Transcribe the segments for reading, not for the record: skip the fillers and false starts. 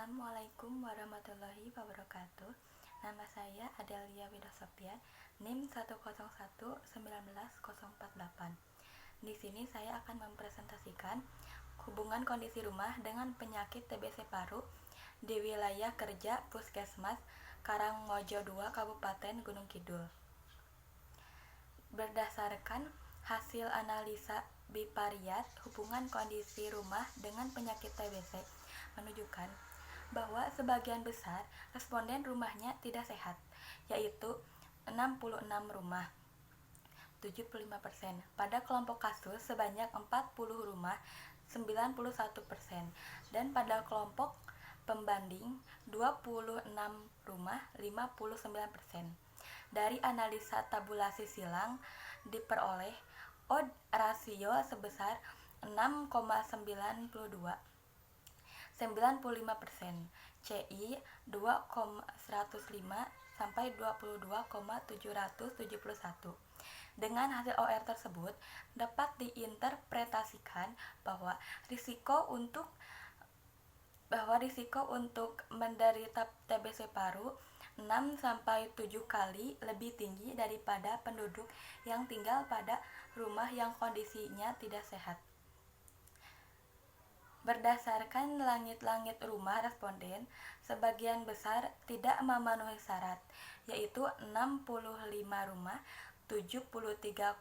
Assalamualaikum warahmatullahi wabarakatuh. Nama saya Adelia Widosopia, NIM 101194048. Di sini saya akan mempresentasikan hubungan kondisi rumah dengan penyakit TBC paru di wilayah kerja Puskesmas Karangmojo 2 Kabupaten Gunung Kidul. Berdasarkan hasil analisa bivariat hubungan kondisi rumah dengan penyakit TBC menunjukkan bahwa sebagian besar responden rumahnya tidak sehat, yaitu 66 rumah, 75%. Pada kelompok kasus sebanyak 40 rumah, 91%. Dan pada kelompok pembanding 26 rumah, 59%. Dari analisa tabulasi silang diperoleh odd rasio sebesar 6,92, 95%, CI 2,105 sampai 22,771. Dengan hasil OR tersebut dapat diinterpretasikan bahwa risiko untuk menderita TBC paru 6 sampai 7 kali lebih tinggi daripada penduduk yang tinggal pada rumah yang kondisinya tidak sehat. Berdasarkan langit-langit rumah responden, sebagian besar tidak memenuhi syarat, yaitu 65 rumah, 73,9%.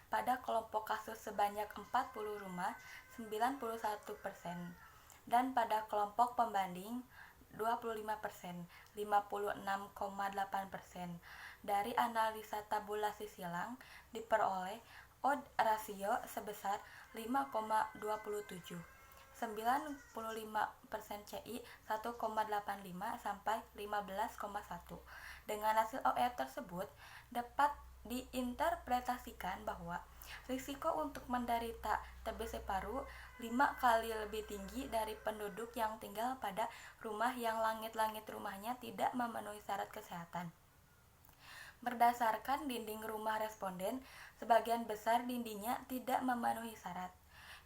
Pada kelompok kasus sebanyak 40 rumah, 91%. Dan pada kelompok pembanding 25%, 56,8%. Dari analisa tabulasi silang diperoleh odd rasio sebesar 5,27, 95% CI 1,85 sampai 15,1. Dengan hasil OR tersebut dapat diinterpretasikan bahwa risiko untuk menderita TBC paru 5 kali lebih tinggi dari penduduk yang tinggal pada rumah yang langit-langit rumahnya tidak memenuhi syarat kesehatan. Berdasarkan dinding rumah responden, sebagian besar dindingnya tidak memenuhi syarat,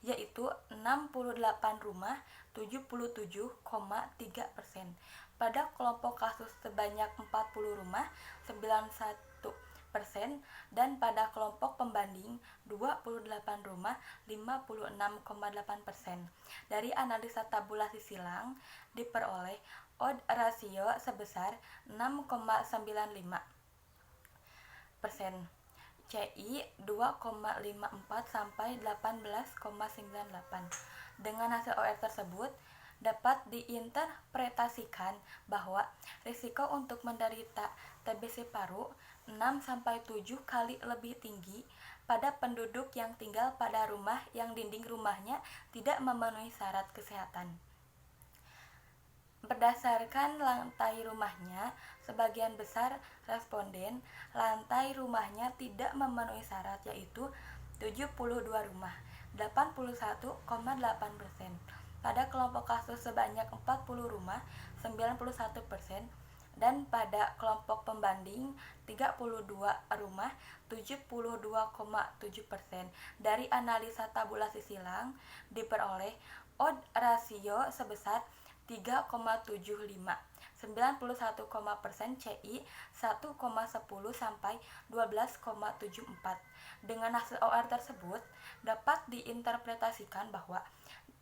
yaitu 68 rumah, 77,3%. Pada kelompok kasus sebanyak 40 rumah, 91%, dan pada kelompok pembanding 28 rumah, 56,8%. Dari analisa tabulasi silang diperoleh odd rasio sebesar 6,95%, CI 2,54 sampai 18,98. Dengan hasil OR tersebut dapat diinterpretasikan bahwa risiko untuk menderita TBC paru 6 sampai 7 kali lebih tinggi pada penduduk yang tinggal pada rumah yang dinding rumahnya tidak memenuhi syarat kesehatan. Berdasarkan lantai rumahnya, sebagian besar responden lantai rumahnya tidak memenuhi syarat, yaitu 72 rumah, 81,8%. Pada kelompok kasus sebanyak 40 rumah, 91%, dan pada kelompok pembanding 32 rumah, 72,7%. Dari analisa tabulasi silang diperoleh odd rasio sebesar 3,75, 91,% CI 1,10 sampai 12,74. Dengan hasil OR tersebut dapat diinterpretasikan bahwa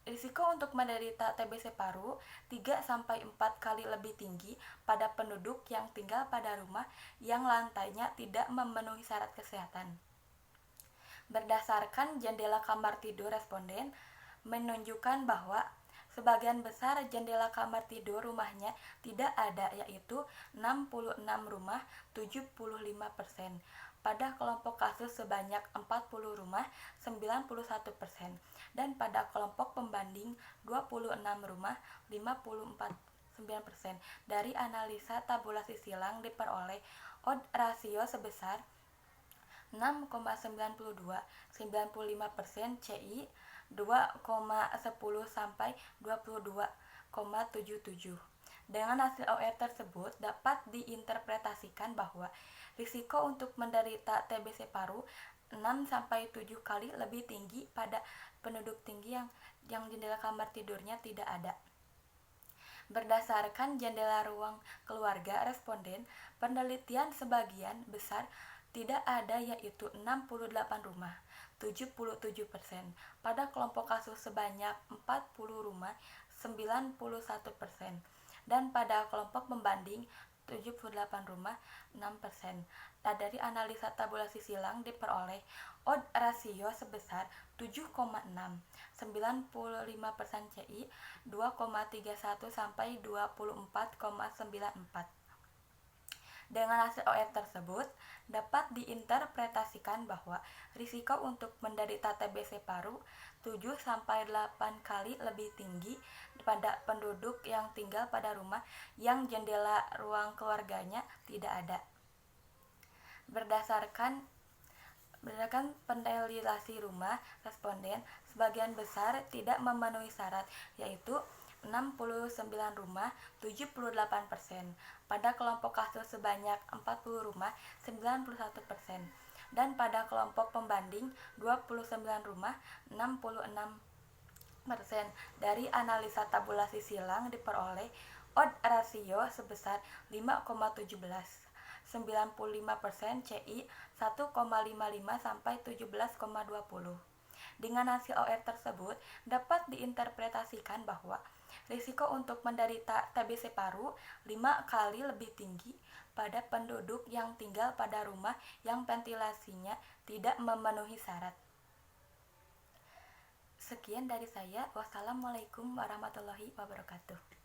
risiko untuk menderita TBC paru 3 sampai 4 kali lebih tinggi pada penduduk yang tinggal pada rumah yang lantainya tidak memenuhi syarat kesehatan. Berdasarkan jendela kamar tidur responden menunjukkan bahwa sebagian besar jendela kamar tidur rumahnya tidak ada, yaitu 66 rumah, 75%. Pada kelompok kasus sebanyak 40 rumah, 91%. Dan pada kelompok pembanding 26 rumah, 54,9%. Dari analisa tabulasi silang diperoleh odd rasio sebesar 6,92, 95% CI 2,10 sampai 22,77. Dengan hasil OR tersebut dapat diinterpretasikan bahwa risiko untuk menderita TBC paru 6 sampai 7 kali lebih tinggi pada penduduk tinggi yang jendela kamar tidurnya tidak ada. Berdasarkan jendela ruang keluarga responden, penelitian sebagian besar tidak ada yaitu 68 rumah, 77%. Pada kelompok kasus sebanyak 40 rumah, 91%. Dan pada kelompok pembanding 78 rumah, 6%. Nah, dari analisa tabulasi silang diperoleh odd rasio sebesar 7,6, 95% CI, 2,31 sampai 24,94. Dengan hasil OR tersebut, dapat diinterpretasikan bahwa risiko untuk menderita TBC paru 7-8 kali lebih tinggi pada penduduk yang tinggal pada rumah yang jendela ruang keluarganya tidak ada. Berdasarkan penelitian rumah responden, sebagian besar tidak memenuhi syarat, yaitu 69 rumah, 78%. Pada kelompok kasus sebanyak 40 rumah, 91%. Dan pada kelompok pembanding 29 rumah, 66%. Dari analisa tabulasi silang diperoleh odd rasio sebesar 5,17, 95% CI, 1,55 sampai 17,20. Dengan hasil OR tersebut, dapat diinterpretasikan bahwa risiko untuk menderita TBC paru 5 kali lebih tinggi pada penduduk yang tinggal pada rumah yang ventilasinya tidak memenuhi syarat. Sekian dari saya. Wassalamualaikum warahmatullahi wabarakatuh.